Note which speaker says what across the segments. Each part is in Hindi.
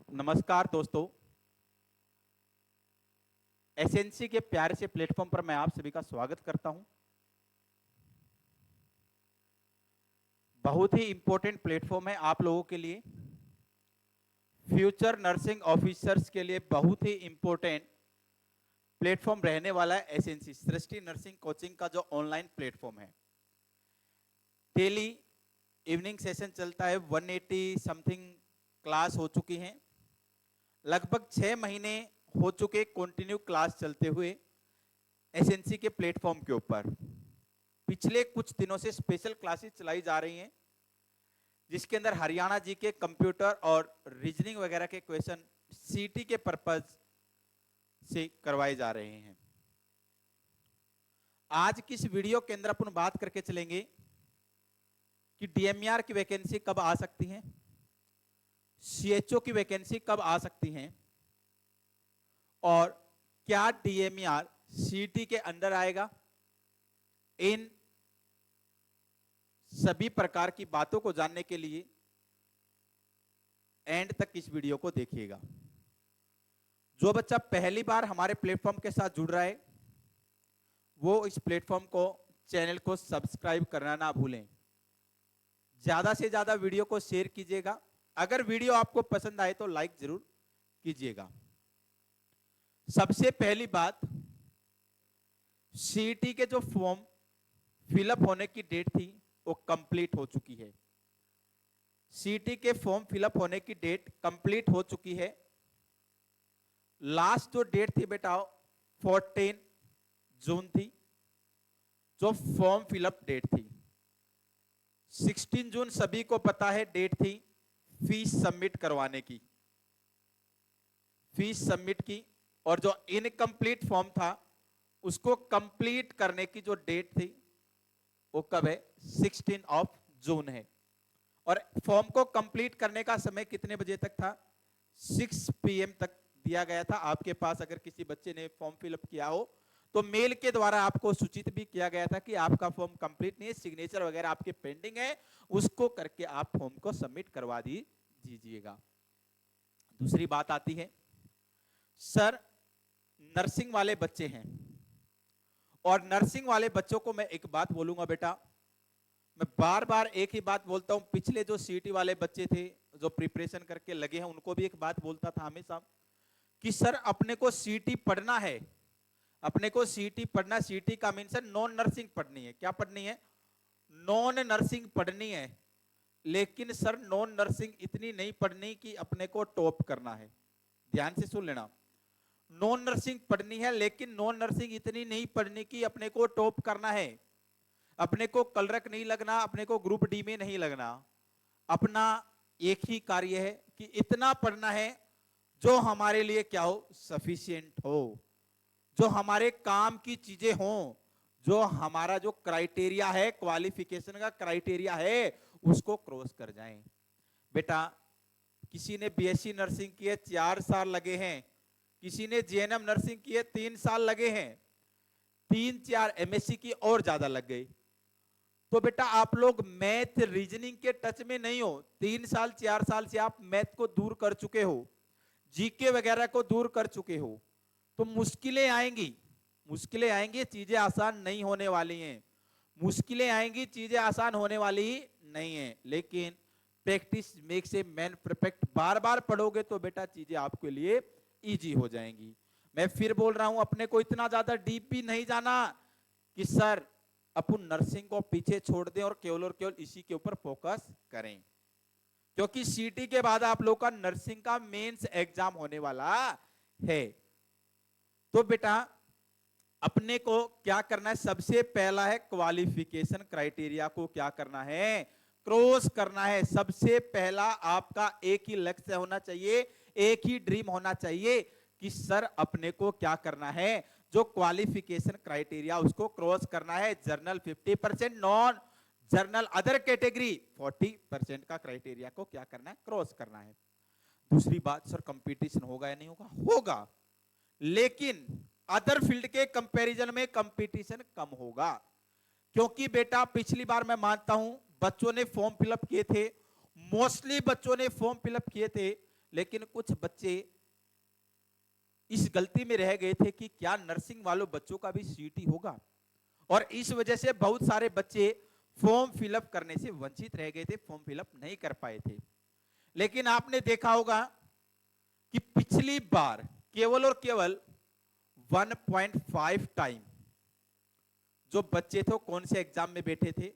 Speaker 1: नमस्कार दोस्तों। एसएनसी के प्यारे से प्लेटफॉर्म पर मैं आप सभी का स्वागत करता हूं। बहुत ही इंपॉर्टेंट प्लेटफॉर्म है आप लोगों के लिए, फ्यूचर नर्सिंग ऑफिसर्स के लिए बहुत ही इंपॉर्टेंट प्लेटफॉर्म रहने वाला है। एसएनसी सृष्टि नर्सिंग कोचिंग का जो ऑनलाइन प्लेटफॉर्म है, डेली इवनिंग सेशन चलता है। 180 समथिंग क्लास हो चुकी हैं, लगभग 6 महीने हो चुके कंटिन्यू क्लास चलते हुए एसएनसी के प्लेटफॉर्म के ऊपर। पिछले कुछ दिनों से स्पेशल क्लासेस चलाई जा रही हैं, जिसके अंदर हरियाणा जी के कंप्यूटर और रीजनिंग वगैरह के क्वेश्चन सीटी के पर्पज से करवाए जा रहे हैं। आज की इस वीडियो के अंदर अपन बात करके चलेंगे कि डीएमईआर की वैकेंसी कब आ सकती है, सीएचओ की वैकेंसी कब आ सकती है, और क्या डीएमईआर सीटी के अंडर आएगा। इन सभी प्रकार की बातों को जानने के लिए एंड तक इस वीडियो को देखिएगा। जो बच्चा पहली बार हमारे प्लेटफॉर्म के साथ जुड़ रहा है, वो इस प्लेटफॉर्म को, चैनल को सब्सक्राइब करना ना भूलें। ज्यादा से ज्यादा वीडियो को शेयर कीजिएगा। अगर वीडियो आपको पसंद आए तो लाइक जरूर कीजिएगा। सबसे पहली बात, सीटी के जो फॉर्म फिलअप होने की डेट थी वो कंप्लीट हो चुकी है। सीटी के फॉर्म फिलअप होने की डेट कंप्लीट हो चुकी है। लास्ट जो डेट थी बेटा 14 जून थी, जो फॉर्म फिलअप डेट थी। 16 जून सभी को पता है डेट थी फीस सबमिट करवाने की, फीस सबमिट की। और जो इनकम्प्लीट फॉर्म था उसको कंप्लीट करने की जो डेट थी वो कब है, 16 जून है। और फॉर्म को कंप्लीट करने का समय कितने बजे तक था, 6 PM तक दिया गया था। आपके पास अगर किसी बच्चे ने फॉर्म फिलअप किया हो तो मेल के द्वारा आपको सूचित भी किया गया था कि आपका फॉर्म कंप्लीट नहीं है, सिग्नेचर वगैरह आपके पेंडिंग है, उसको करके आप फॉर्म को सबमिट करवा दीजिएगा। दूसरी बात आती है, सर नर्सिंग वाले बच्चे हैं, और नर्सिंग वाले बच्चों को मैं एक बात बोलूंगा बेटा, मैं बार बार एक ही बात बोलता हूं। पिछले जो सीटी वाले बच्चे थे जो प्रिपरेशन करके लगे हैं, उनको भी एक बात बोलता था हमेशा कि सर अपने को सीटी पढ़ना है, अपने को सीटी पढ़ना। सीटी का मीन्स है नॉन नर्सिंग पढ़नी है। क्या पढ़नी है, नॉन नर्सिंग पढ़नी है। लेकिन सर नॉन नर्सिंग इतनी नहीं पढ़नी कि अपने को टॉप करना है। ध्यान से सुन लेना, नॉन नर्सिंग पढ़नी है लेकिन नॉन नर्सिंग इतनी नहीं पढ़नी कि अपने को टॉप करना है। अपने को कलरक नहीं लगना, अपने को ग्रुप डी में नहीं लगना। अपना एक ही कार्य है कि इतना पढ़ना है जो हमारे लिए क्या हो, सफिशिएंट हो, जो हमारे काम की चीजें हो, जो हमारा जो क्राइटेरिया है, क्वालिफिकेशन का क्राइटेरिया है, उसको क्रॉस कर जाएं। बेटा किसी ने बीएससी नर्सिंग की है 4 साल लगे हैं, किसी ने जीएनएम नर्सिंग की है 3 साल लगे हैं, 3-4 एमएससी की और ज्यादा लग गई। तो बेटा आप लोग मैथ रीजनिंग के टच में नहीं हो। 3 साल 4 साल से आप मैथ को दूर कर चुके हो, जीके वगैरह को दूर कर चुके हो। तो मुश्किलें आएंगी, मुश्किलें आएंगी, चीजें आसान नहीं होने वाली हैं। मुश्किलें आएंगी, चीजें आसान होने वाली नहीं है। लेकिन practice makes a man perfect. बार बार पढ़ोगे तो बेटा चीजें आपके लिए इजी हो जाएंगी। मैं फिर बोल रहा हूं, अपने को इतना ज्यादा डीप भी नहीं जाना कि सर अपन नर्सिंग को पीछे छोड़ दें और केवल इसी के ऊपर फोकस करें। क्योंकि सीटी के बाद आप लोग का नर्सिंग का मेंस एग्जाम होने वाला है। तो बेटा अपने को क्या करना है, सबसे पहला है क्वालिफिकेशन क्राइटेरिया को क्या करना है, क्रॉस करना है। सबसे पहला आपका एक ही लक्ष्य होना चाहिए, एक ही ड्रीम होना चाहिए कि सर अपने को क्या करना है, जो क्वालिफिकेशन क्राइटेरिया उसको क्रॉस करना है। Journal 50%, non journal other category 40% का क्राइटेरिया को क्या करना है, क्रॉस करना है। दूसरी बात, सर कंपटीशन होगा या नहीं होगा, होगा, लेकिन अदर फील्ड के कंपैरिजन में कंपटीशन कम होगा। क्योंकि बेटा पिछली बार मैं मानता हूं बच्चों ने फॉर्म फिलअप किए थे, मोस्टली बच्चों ने फॉर्म फिलअप किए थे, लेकिन कुछ बच्चे इस गलती में रह गए थे कि क्या नर्सिंग वालों बच्चों का भी सीटी होगा, और इस वजह से बहुत सारे बच्चे फॉर्म फिलअप करने से वंचित रह गए थे, फॉर्म फिलअप नहीं कर पाए थे। लेकिन आपने देखा होगा कि पिछली बार केवल और केवल 1.5 टाइम जो बच्चे थे कौन से एग्जाम में बैठे थे,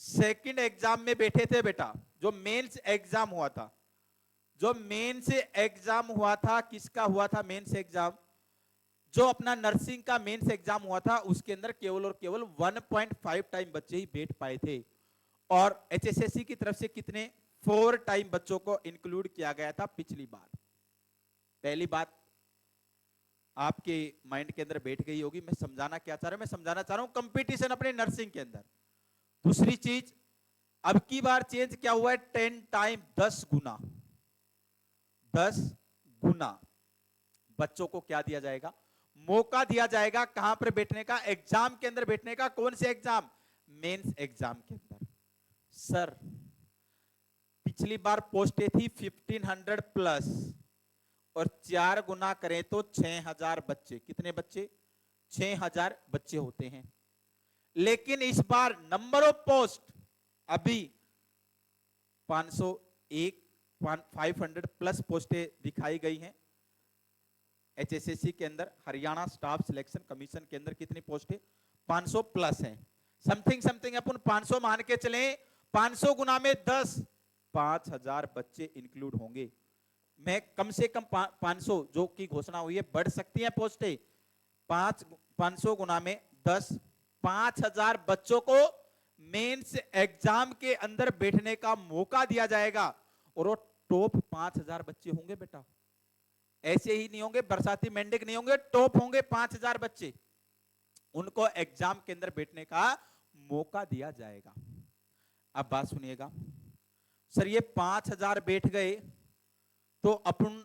Speaker 1: सेकंड एग्जाम में बैठे थे बेटा, जो मेंस एग्जाम हुआ था। जो मेंस एग्जाम हुआ था, किसका हुआ था मेंस एग्जाम, जो अपना नर्सिंग का मेंस एग्जाम हुआ था, उसके अंदर केवल और केवल 1.5 टाइम बच्चे ही बैठ पाए थे। और एचएसएससी की तरफ से कितने 4 टाइम बच्चों को इंक्लूड किया गया था पिछली बार। पहली बात आपके माइंड के अंदर बैठ गई होगी, मैं समझाना क्या चाह रहा हूं, मैं समझाना चाह रहा हूं कंपटीशन अपने नर्सिंग के अंदर। दूसरी चीज, अब की बार चेंज क्या हुआ है, 10 टाइम 10 गुना, 10 गुना बच्चों को क्या दिया जाएगा, मौका दिया जाएगा। कहां पर बैठने का, एग्जाम के अंदर बैठने का। कौन से एग्जाम, मेंस एग्जाम के अंदर। सर पिछली बार पोस्टें थी 1500 प्लस, और 4 गुना करें तो 6000 बच्चे, कितने बच्चे, 6000 बच्चे होते हैं। लेकिन इस बार नंबर ऑफ पोस्ट अभी 501 500 प्लस पोस्टें दिखाई गई हैं एचएसएससी के अंदर। हरियाणा स्टाफ सिलेक्शन कमीशन के अंदर कितनी पोस्टें, 500 प्लस हैं। समथिंग समथिंग अपन 500 मान के चले, 500 गुना में 10, 5000 बच्चे इंक्लूड होंगे। मैं कम से कम 500 जो की घोषणा हुई है, बढ़ सकती है पोस्टें। 500 गुना में 10, 5000 बच्चों को मेंस एग्जाम के अंदर बैठने का मौका दिया जाएगा। और वो टॉप 5000 बच्चे होंगे बेटा, ऐसे ही नहीं होंगे, बरसाती मेंढक नहीं होंगे, टॉप होंगे 5000 बच्चे। उनको एग्जाम के अंदर बैठने का मौका दिया जाएगा। अब बात सुनिएगा, सर ये 5000 बैठ गए तो अपन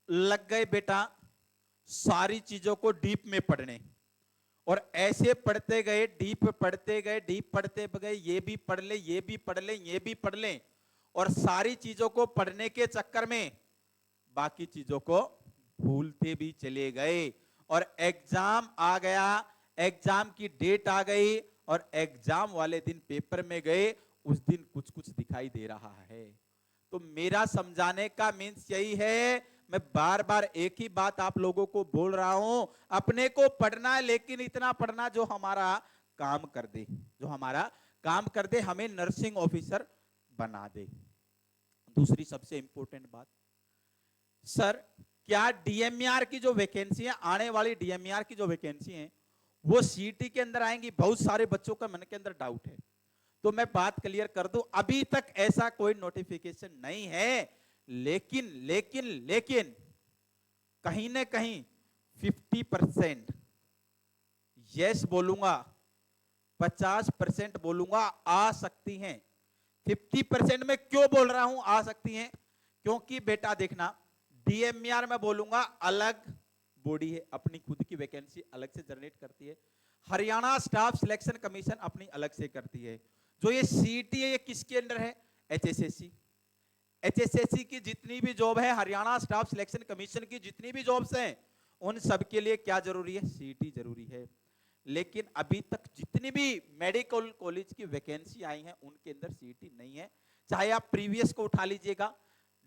Speaker 1: लग गए बेटा सारी चीजों को डीप में पढ़ने, और ऐसे पढ़ते गए, डीप पढ़ते गए, डीप पढ़ते गए, ये भी पढ़ ले, ये भी पढ़ ले, ये भी पढ़ ले, और सारी चीजों को पढ़ने के चक्कर में बाकी चीजों को भूलते भी चले गए। और एग्जाम आ गया, एग्जाम की डेट आ गई, और एग्जाम वाले दिन पेपर में गए, उस दिन कुछ कुछ दिखाई दे रहा है। तो मेरा समझाने का मीन्स यही है, मैं बार बार एक ही बात आप लोगों को बोल रहा हूं, अपने को पढ़ना है, लेकिन इतना पढ़ना जो हमारा काम कर दे, जो हमारा काम कर दे, हमें नर्सिंग ऑफिसर बना दे। दूसरी सबसे इंपॉर्टेंट बात, सर क्या डीएमईआर की जो वैकेंसी है, आने वाली डीएमईआर की जो वैकेंसी है, वो सीटी के अंदर आएंगी? बहुत सारे बच्चों का मन के अंदर डाउट है, तो मैं बात क्लियर कर दूं, अभी तक ऐसा कोई नोटिफिकेशन नहीं है। लेकिन लेकिन लेकिन कहीं ना कहीं 50% यस बोलूंगा, 50% बोलूंगा आ सकती हैं। 50% में क्यों बोल रहा हूं आ सकती हैं, क्योंकि बेटा देखना, डीएमईआर में बोलूंगा अलग बॉडी है, अपनी खुद की वैकेंसी अलग से जनरेट करती है। हरियाणा स्टाफ सिलेक्शन कमीशन अपनी अलग से करती है। जो ये सीटी है, ये किसके अंडर है, एचएसएससी। एचएसएससी की जितनी भी जॉब है, हरियाणा स्टाफ सिलेक्शन कमीशन की जितनी भी जॉब्स हैं, उन सब के लिए क्या जरूरी है, सीटी जरूरी है। लेकिन अभी तक जितनी भी मेडिकल कॉलेज की वैकेंसी आई हैं, उनके अंदर सीटी नहीं है। चाहे आप प्रीवियस को उठा लीजिएगा,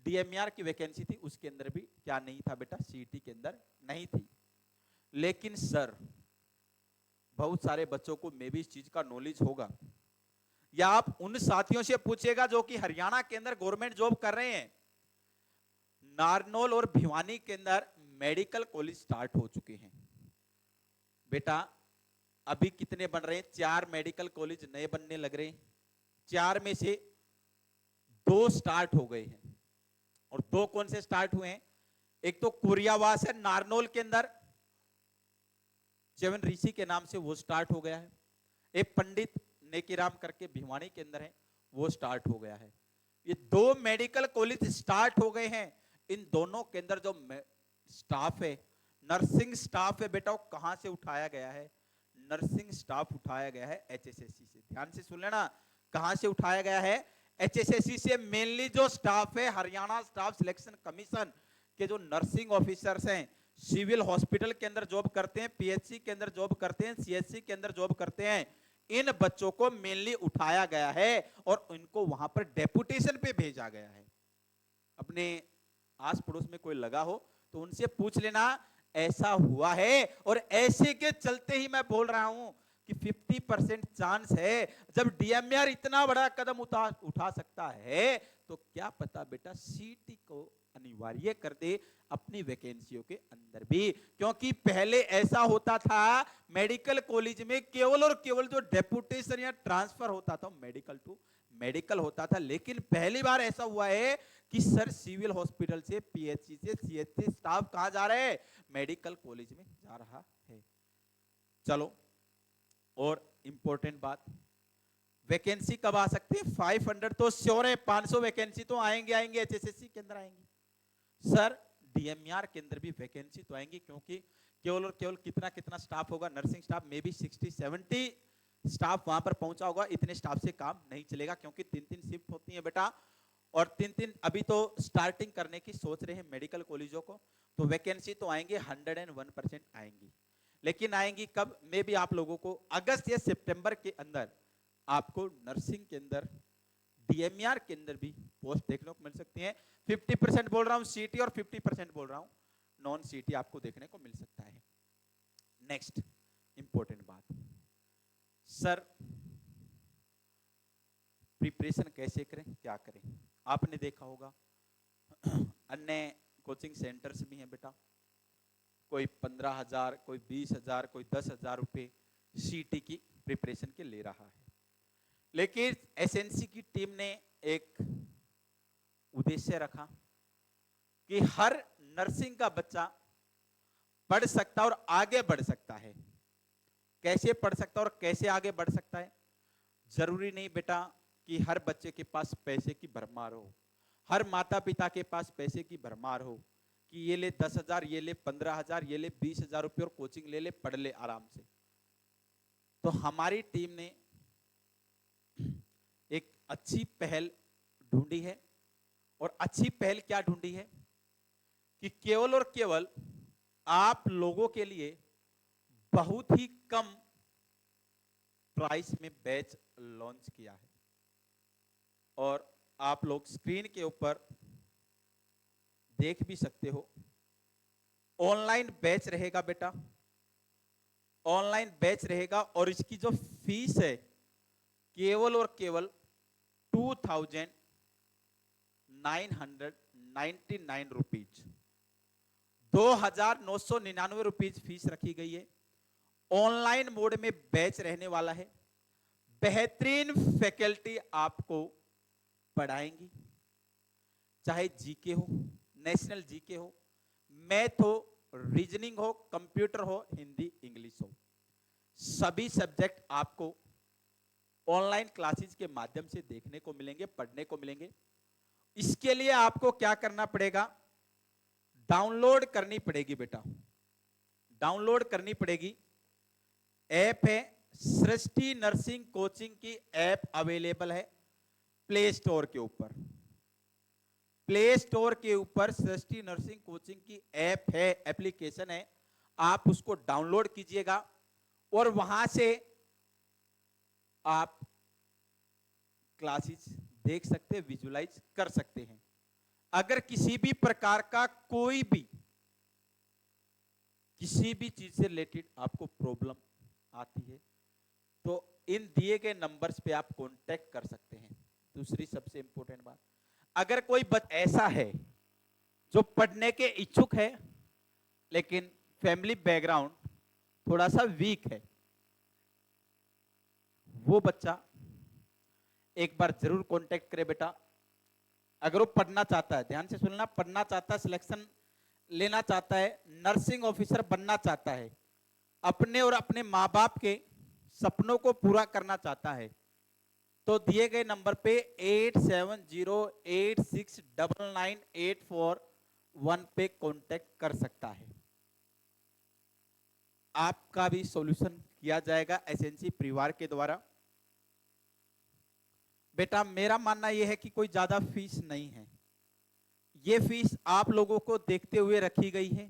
Speaker 1: डीएमईआर की वैकेंसी थी, उसके अंदर भी क्या नहीं था बेटा, सीटी के अंदर नहीं थी। लेकिन सर बहुत सारे बच्चों को मे भी इस चीज का नॉलेज होगा, या आप उन साथियों से पूछेगा जो कि हरियाणा के अंदर गवर्नमेंट जॉब कर रहे हैं, नारनौल और भिवानी के अंदर मेडिकल कॉलेज स्टार्ट हो चुके हैं बेटा। अभी कितने बन रहे हैं, 4 मेडिकल कॉलेज नए बनने लग रहे हैं। 4 में से 2 स्टार्ट हो गए हैं, और 2 कौन से स्टार्ट हुए हैं, एक तो कुरियावास है नारनौल के अंदर, च्यवन ऋषि के नाम से वो स्टार्ट हो गया है। एक पंडित नेकीराम करके भिवानी के अंदर है, वो स्टार्ट हो गया है। ये 2 मेडिकल कॉलेज स्टार्ट हो गए हैं। इन दोनों के अंदर जो स्टाफ है, नर्सिंग स्टाफ है बेटा, वो कहां से उठाया गया है, नर्सिंग स्टाफ उठाया गया है एचएसएससी से। ध्यान से सुन लेना, कहां से उठाया गया है, एचएसएससी से मेनली जो स्टाफ है, हरियाणा स्टाफ सिलेक्शन कमीशन के जो नर्सिंग ऑफिसर्स हैं, सिविल हॉस्पिटल के अंदर जॉब करते हैं, पीएचसी के अंदर जॉब करते हैं, सीएचसी के अंदर जॉब करते हैं, इन बच्चों को मेनली उठाया गया है और इनको वहां पर डेपुटेशन पे भेजा गया है। अपने आस पड़ोस में कोई लगा हो तो उनसे पूछ लेना, ऐसा हुआ है। और ऐसे के चलते ही मैं बोल रहा हूं कि 50% चांस है, जब डीएमआर इतना बड़ा कदम उठा सकता है तो क्या पता बेटा सीटी को अनिवार्य कर दे अपनी वैकेंसियों के अंदर भी। क्योंकि पहले ऐसा होता था मेडिकल कॉलेज में केवल और केवल जो डेपुटेशन या ट्रांसफर होता था मेडिकल टू मेडिकल होता था, लेकिन पहली बार ऐसा हुआ है कि सर सिविल हॉस्पिटल से, पीएचसी से, सीएचसी स्टाफ कहां जा रहे हैं? मेडिकल कॉलेज में जा रहा है। चलो, और इंपॉर्टेंट बात, वैकेंसी कब आ सकती है? 500 तो श्योर है, 500 वैकेंसी तो आएंगे एचएसएससी के अंदर आएंगी। सर डीएमआर के अंदर भी वैकेंसी तो आएंगी, क्योंकि केवल और केवल कितना स्टाफ होगा, नर्सिंग स्टाफ में भी 60-70 स्टाफ वहां पर पहुंचा होगा। इतने स्टाफ से काम नहीं चलेगा, क्योंकि 3-3 शिफ्ट होती है बेटा, और 3-3 अभी तो स्टार्टिंग करने की सोच रहे हैं मेडिकल कॉलेजों को। तो वैकेंसी तो आएंगे, 101% आएंगी, लेकिन आएंगी कब? मे भी आप लोगों को अगस्त या सितंबर के अंदर आपको नर्सिंग के अंदर, डीएमआर के अंदर भी पोस्ट देखने को मिल सकती है। 50% बोल रहा हूं सीटी और 50% बोल रहा हूं नॉन सीटी आपको देखने को मिल सकता है। नेक्स्ट इंपॉर्टेंट बात, सर प्रिपरेशन कैसे करें, क्या करें? आपने देखा होगा अन्य कोचिंग सेंटर्स भी हैं बेटा, कोई 15,000, कोई 20,000, कोई 10,000 रुपए सीटी की प्रिपरेशन के ले रहा है। लेकिन एसएनसी की टीम ने एक उद्देश्य रखा कि हर नर्सिंग का बच्चा पढ़ सकता है और आगे बढ़ सकता है। कैसे पढ़ सकता है और कैसे आगे बढ़ सकता है? जरूरी नहीं बेटा कि हर बच्चे के पास पैसे की भरमार हो, हर माता पिता के पास पैसे की भरमार हो कि ये ले 10,000, ये ले 15,000, ये ले 20,000 रुपये और कोचिंग ले ले, पढ़ ले आराम से। तो हमारी टीम ने एक अच्छी पहल ढूंढी है, और अच्छी पहल क्या ढूंढी है कि केवल और केवल आप लोगों के लिए बहुत ही कम प्राइस में बैच लॉन्च किया है। और आप लोग स्क्रीन के ऊपर देख भी सकते हो, ऑनलाइन बैच रहेगा बेटा, ऑनलाइन बैच रहेगा, और इसकी जो फीस है केवल और केवल 2,999 रुपीज, 2,999 रुपीज फीस रखी गई है। ऑनलाइन मोड में बैच रहने वाला है, बेहतरीन फैकल्टी आपको पढ़ाएंगी, चाहे जीके हो, नेशनल जीके हो, मैथ हो, रीजनिंग हो, कंप्यूटर हो, हिंदी इंग्लिश हो, सभी सब्जेक्ट आपको ऑनलाइन क्लासेस के माध्यम से देखने को मिलेंगे, पढ़ने को मिलेंगे। इसके लिए आपको क्या करना पड़ेगा? डाउनलोड करनी पड़ेगी बेटा, डाउनलोड करनी पड़ेगी। ऐप है सृष्टि नर्सिंग कोचिंग की ऐप अवेलेबल है प्ले स्टोर के ऊपर। प्ले स्टोर के ऊपर सृष्टि नर्सिंग कोचिंग की ऐप है, एप्लीकेशन है, आप उसको डाउनलोड कीजिएगा और वहां से आप क्लासेस देख सकते हैं, विजुलाइज कर सकते हैं। अगर किसी भी प्रकार का कोई भी किसी भी चीज से रिलेटेड आपको प्रॉब्लम आती है तो इन दिए गए नंबर्स पे आप कांटेक्ट कर सकते हैं। दूसरी सबसे इंपॉर्टेंट बात, अगर कोई बच्चा ऐसा है जो पढ़ने के इच्छुक है लेकिन फैमिली बैकग्राउंड थोड़ा सा वीक है, वो बच्चा एक बार जरूर कांटेक्ट करे बेटा। अगर वो पढ़ना चाहता है, ध्यान से सुनना, पढ़ना चाहता है, सिलेक्शन लेना चाहता है, नर्सिंग ऑफिसर बनना चाहता है, अपने और अपने माँ बाप के सपनों को पूरा करना चाहता है, तो दिए गए नंबर पे 8708699841 पे कांटेक्ट कर सकता है। आपका भी सॉल्यूशन किया जाएगा एसएनसी परिवार के द्वारा। बेटा मेरा मानना यह है कि कोई ज्यादा फीस नहीं है। ये फीस आप लोगों को देखते हुए रखी गई है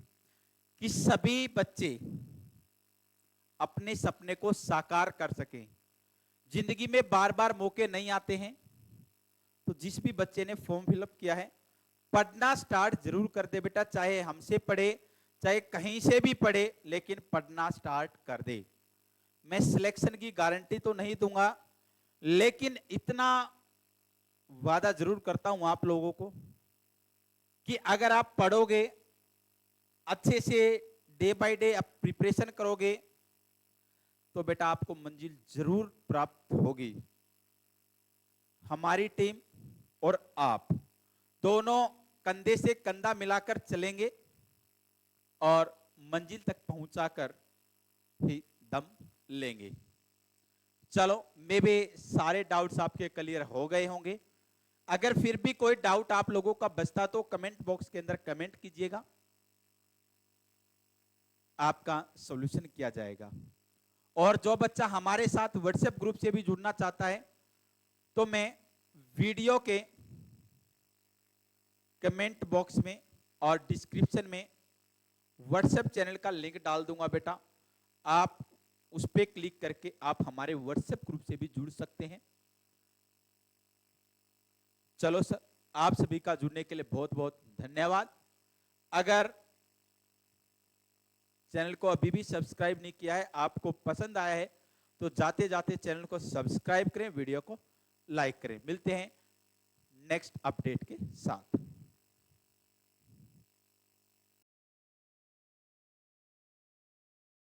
Speaker 1: कि सभी बच्चे अपने सपने को साकार कर सकें। जिंदगी में बार बार मौके नहीं आते हैं, तो जिस भी बच्चे ने फॉर्म फिलअप किया है पढ़ना स्टार्ट जरूर कर दे बेटा, चाहे हमसे पढ़े चाहे कहीं से भी पढ़े, लेकिन पढ़ना स्टार्ट कर दे। मैं सिलेक्शन की गारंटी तो नहीं दूंगा, लेकिन इतना वादा जरूर करता हूं आप लोगों को कि अगर आप पढ़ोगे अच्छे से, डे बाय डे आप प्रिपरेशन करोगे, तो बेटा आपको मंजिल जरूर प्राप्त होगी। हमारी टीम और आप दोनों कंधे से कंधा मिलाकर चलेंगे और मंजिल तक पहुंचाकर ही दम लेंगे। चलो, मे भी सारे डाउट्स आपके क्लियर हो गए होंगे। अगर फिर भी कोई डाउट आप लोगों का बचता तो कमेंट बॉक्स के अंदर कमेंट कीजिएगा, आपका सॉल्यूशन किया जाएगा। और जो बच्चा हमारे साथ व्हाट्सएप ग्रुप से भी जुड़ना चाहता है, तो मैं वीडियो के कमेंट बॉक्स में और डिस्क्रिप्शन में व्हाट्सएप चैनल का लिंक डाल दूंगा बेटा, आप उस पर क्लिक करके आप हमारे व्हाट्सएप ग्रुप से भी जुड़ सकते हैं। चलो सर, आप सभी का जुड़ने के लिए बहुत बहुत धन्यवाद। अगर चैनल को अभी भी सब्सक्राइब नहीं किया है, आपको पसंद आया है, तो जाते जाते चैनल को सब्सक्राइब करें, वीडियो को लाइक करें। मिलते हैं नेक्स्ट अपडेट के साथ।